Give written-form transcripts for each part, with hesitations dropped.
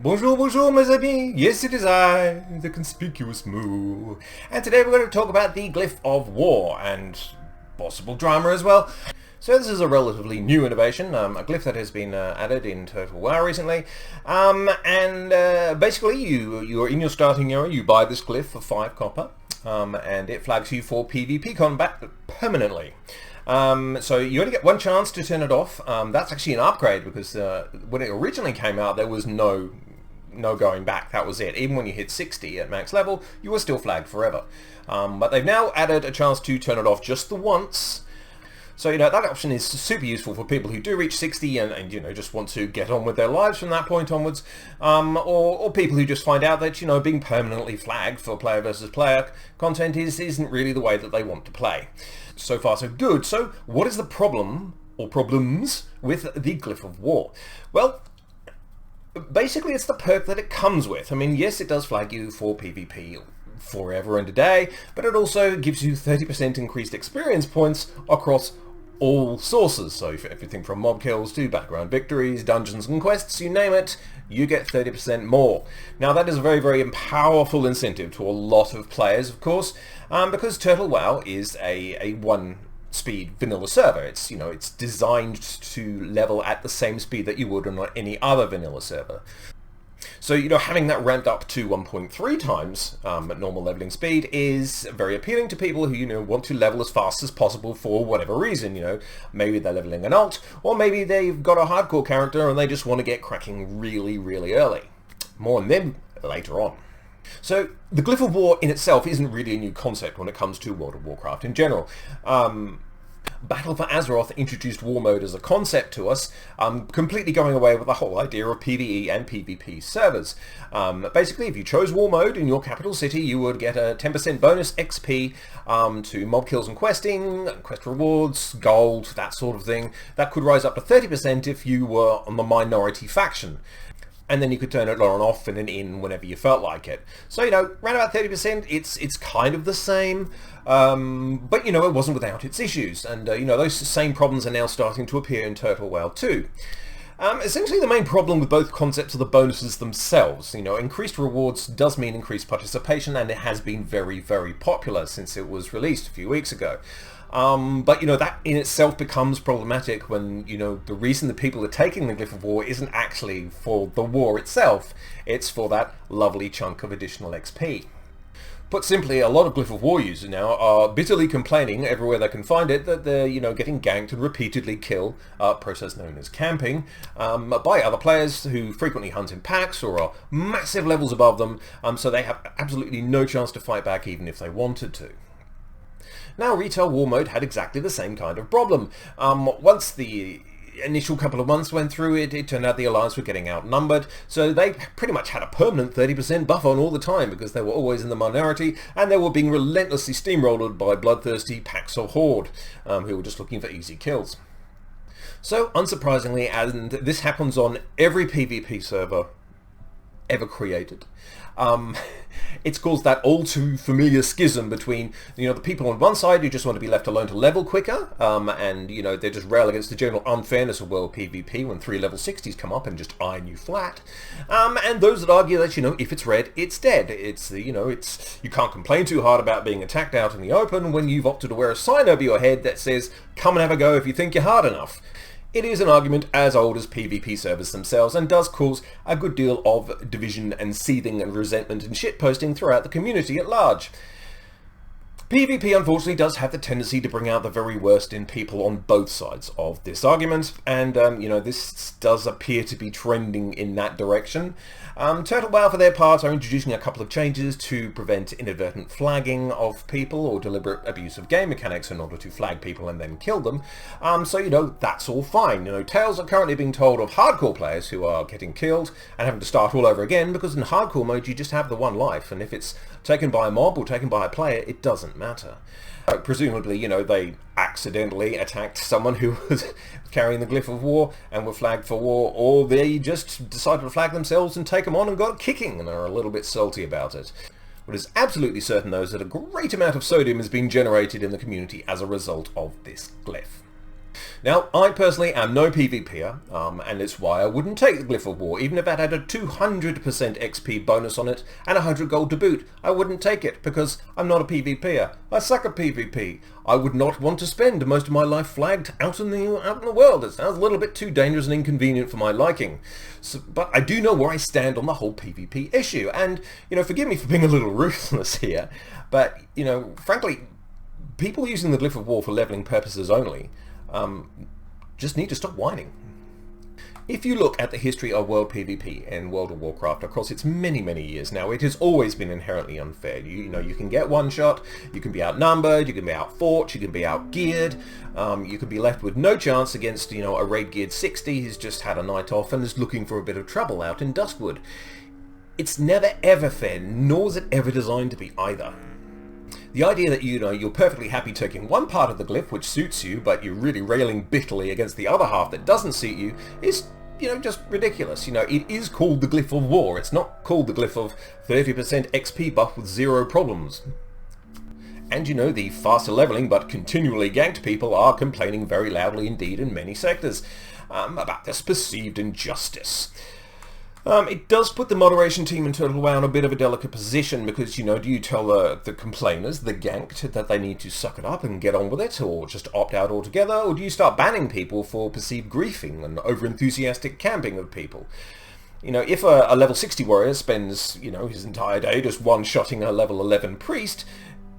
Bonjour, bonjour, mes amis! Yes, it is I, the conspicuous moo. And today we're going to talk about the Glyph of War, and possible drama as well. So this is a relatively new innovation, a glyph that has been added in Total WoW recently. Basically, you're in your starting area, you buy this glyph for 5 copper, and it flags you for PvP combat permanently. So you only get one chance to turn it off. That's actually an upgrade because when it originally came out there was no going back. That was it. Even when you hit 60 at max level, you were still flagged forever. But they've now added a chance to turn it off just the once. So, that option is super useful for people who do reach 60 and just want to get on with their lives from that point onwards, or people who just find out that, being permanently flagged for player versus player content isn't really the way that they want to play. So far, so good. So, what is the problem, or problems, with the Glyph of War? Well, basically it's the perk that it comes with. I mean, yes, it does flag you for PvP forever and a day, but it also gives you 30% increased experience points across all sources. So for everything from mob kills to background victories, dungeons and quests, you name it, you get 30% more. Now that is a very, very powerful incentive to a lot of players, of course, because Total WoW is a one-speed vanilla server. It's it's designed to level at the same speed that you would on any other vanilla server. So, having that ramped up to 1.3 times at normal leveling speed is very appealing to people who, want to level as fast as possible for whatever reason, Maybe they're leveling an alt, or maybe they've got a hardcore character and they just want to get cracking really, really early. More on them later on. So, the Glyph of War in itself isn't really a new concept when it comes to World of Warcraft in general. Battle for Azeroth introduced war mode as a concept to us, completely going away with the whole idea of PvE and PvP servers. Basically, if you chose war mode in your capital city, you would get a 10% bonus XP to mob kills and questing, quest rewards, gold, that sort of thing. That could rise up to 30% if you were on the minority faction. And then you could turn it on and off and then in whenever you felt like it. So, around about 30%, it's kind of the same, but, it wasn't without its issues. And, those same problems are now starting to appear in Total WoW too. Essentially, the main problem with both concepts are the bonuses themselves. Increased rewards does mean increased participation, and it has been very, very popular since it was released a few weeks ago. But that in itself becomes problematic when, the reason that people are taking the Glyph of War isn't actually for the war itself, it's for that lovely chunk of additional XP. Put simply, a lot of Glyph of War users now are bitterly complaining everywhere they can find it that they're, getting ganked and repeatedly killed, a process known as camping, by other players who frequently hunt in packs or are massive levels above them, so they have absolutely no chance to fight back even if they wanted to. Now, Retail War Mode had exactly the same kind of problem. Once the initial couple of months went through, it turned out the Alliance were getting outnumbered, so they pretty much had a permanent 30% buff on all the time because they were always in the minority, and they were being relentlessly steamrolled by bloodthirsty packs of Horde, who were just looking for easy kills. So, unsurprisingly, and this happens on every PvP server ever created, it's caused that all too familiar schism between the people on one side who just want to be left alone to level quicker, and they're just rail against the general unfairness of world PvP when 3 level 60s come up and just iron you flat, and those that argue that if it's red, it's dead. It's you can't complain too hard about being attacked out in the open when you've opted to wear a sign over your head that says come and have a go if you think you're hard enough. It is an argument as old as PvP servers themselves and does cause a good deal of division and seething and resentment and shitposting throughout the community at large. PvP unfortunately does have the tendency to bring out the very worst in people on both sides of this argument, and this does appear to be trending in that direction. Total WoW for their part are introducing a couple of changes to prevent inadvertent flagging of people or deliberate abuse of game mechanics in order to flag people and then kill them. So that's all fine. Tales are currently being told of hardcore players who are getting killed and having to start all over again because in hardcore mode you just have the one life, and if it's taken by a mob or taken by a player, it doesn't matter. Presumably, they accidentally attacked someone who was carrying the Glyph of War and were flagged for war, or they just decided to flag themselves and take them on and got kicking and are a little bit salty about it. What is absolutely certain, though, is that a great amount of sodium is being generated in the community as a result of this glyph. Now, I personally am no PvPer, and it's why I wouldn't take the Glyph of War. Even if it had a 200% XP bonus on it and 100 gold to boot, I wouldn't take it because I'm not a PvPer. I suck at PvP. I would not want to spend most of my life flagged out in the world. It sounds a little bit too dangerous and inconvenient for my liking. So, but I do know where I stand on the whole PvP issue, and, forgive me for being a little ruthless here, but, frankly, people using the Glyph of War for leveling purposes only just need to stop whining. If you look at the history of world PvP and World of Warcraft across its many, many years now, it has always been inherently unfair. You can get one shot, you can be outnumbered, you can be outfought, you can be outgeared, you can be left with no chance against, a raid geared 60 who's just had a night off and is looking for a bit of trouble out in Duskwood. It's never ever fair, nor is it ever designed to be either. The idea that, you're perfectly happy taking one part of the glyph which suits you, but you're really railing bitterly against the other half that doesn't suit you, is, just ridiculous. It is called the Glyph of War. It's not called the Glyph of 30% XP buff with 0 problems. And the faster leveling but continually ganked people are complaining very loudly indeed in many sectors about this perceived injustice. It does put the moderation team in Total WoW in a bit of a delicate position because, do you tell the complainers, the ganked, that they need to suck it up and get on with it, or just opt out altogether, or do you start banning people for perceived griefing and over-enthusiastic camping of people? If a level 60 warrior spends, his entire day just one-shotting a level 11 priest,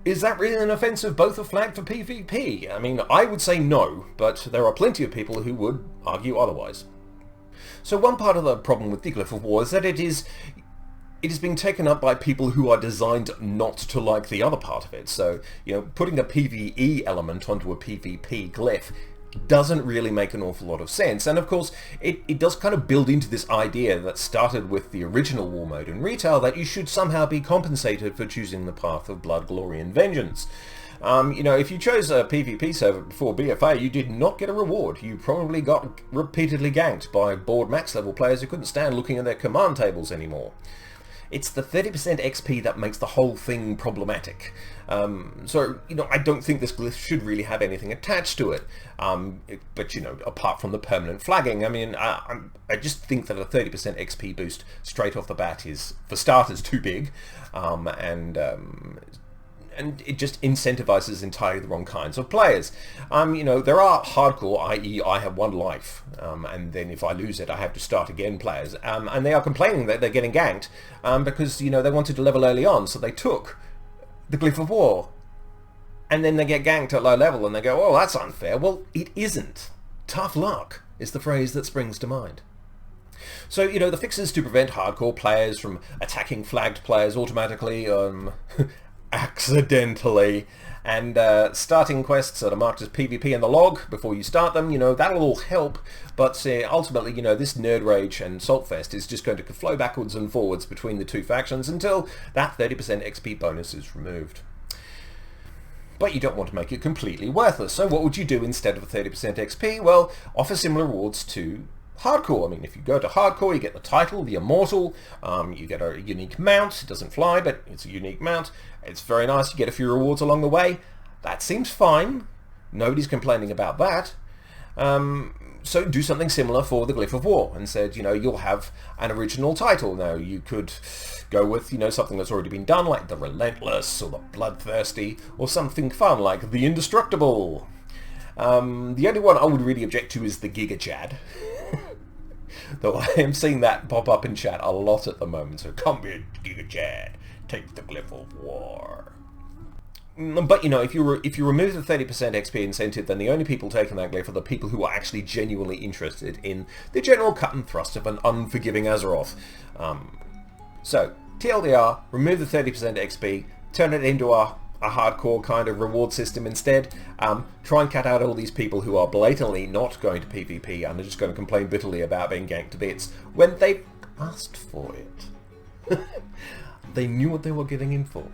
is that really an offensive both a flag for PvP? I mean, I would say no, but there are plenty of people who would argue otherwise. So one part of the problem with the Glyph of War is that it is being taken up by people who are designed not to like the other part of it. So, putting a PvE element onto a PvP glyph doesn't really make an awful lot of sense. And of course, it does kind of build into this idea that started with the original war mode in retail that you should somehow be compensated for choosing the path of blood, glory, and vengeance. If you chose a PvP server before BFA, you did not get a reward. You probably got repeatedly ganked by bored max level players who couldn't stand looking at their command tables anymore. It's the 30% XP that makes the whole thing problematic. So, I don't think this glyph should really have anything attached to it. But, apart from the permanent flagging, I mean, I just think that a 30% XP boost straight off the bat is, for starters, too big. And it just incentivizes entirely the wrong kinds of players. There are hardcore, i.e. I have one life, and then if I lose it I have to start again players, and they are complaining that they're getting ganked because, they wanted to level early on, so they took the Glyph of War, and then they get ganked at low level and they go, oh, that's unfair. Well, it isn't. Tough luck is the phrase that springs to mind. So, the fixes to prevent hardcore players from attacking flagged players automatically, accidentally, and starting quests that are marked as PvP in the log before you start them, that'll all help, but ultimately, this nerd rage and saltfest is just going to flow backwards and forwards between the two factions until that 30% XP bonus is removed. But you don't want to make it completely worthless, so what would you do instead of a 30% XP? Well, offer similar rewards to Hardcore. I mean, if you go to Hardcore, you get the title, the Immortal, you get a unique mount. It doesn't fly, but it's a unique mount. It's very nice. You get a few rewards along the way. That seems fine. Nobody's complaining about that. So do something similar for the Glyph of War and said, you'll have an original title. Now, you could go with, something that's already been done, like the Relentless or the Bloodthirsty, or something fun like the Indestructible. The only one I would really object to is the Gigajad. Though I am seeing that pop up in chat a lot at the moment, so come here, Gigajad, take the Glyph of War. But, if you remove the 30% XP incentive, then the only people taking that glyph are the people who are actually genuinely interested in the general cut and thrust of an unforgiving Azeroth. So, TLDR, remove the 30% XP, turn it into a hardcore kind of reward system instead. Try and cut out all these people who are blatantly not going to PvP and are just going to complain bitterly about being ganked to bits when they asked for it. They knew what they were getting in for.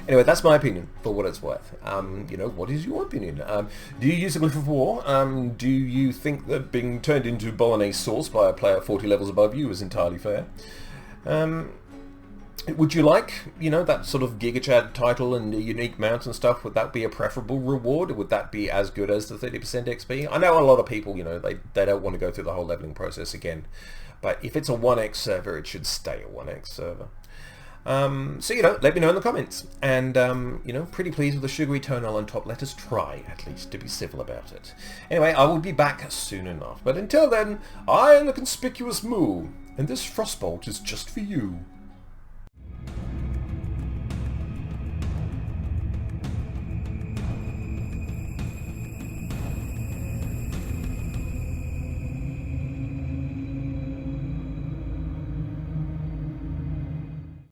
Anyway, that's my opinion, for what it's worth. What is your opinion? Do you use the Glyph of War? Do you think that being turned into bolognese sauce by a player 40 levels above you is entirely fair? Would you like, you know, that sort of Giga Chad title and the unique mount and stuff? Would that be a preferable reward? Would that be as good as the 30% XP? I know a lot of people, you know, they don't want to go through the whole leveling process again. But if it's a 1x server, it should stay a 1x server. So, you know, let me know in the comments. And, you know, pretty pleased with the sugary tonal on top. Let us try, at least, to be civil about it. Anyway, I will be back soon enough. But until then, I am the conspicuous Moo, and this frostbolt is just for you.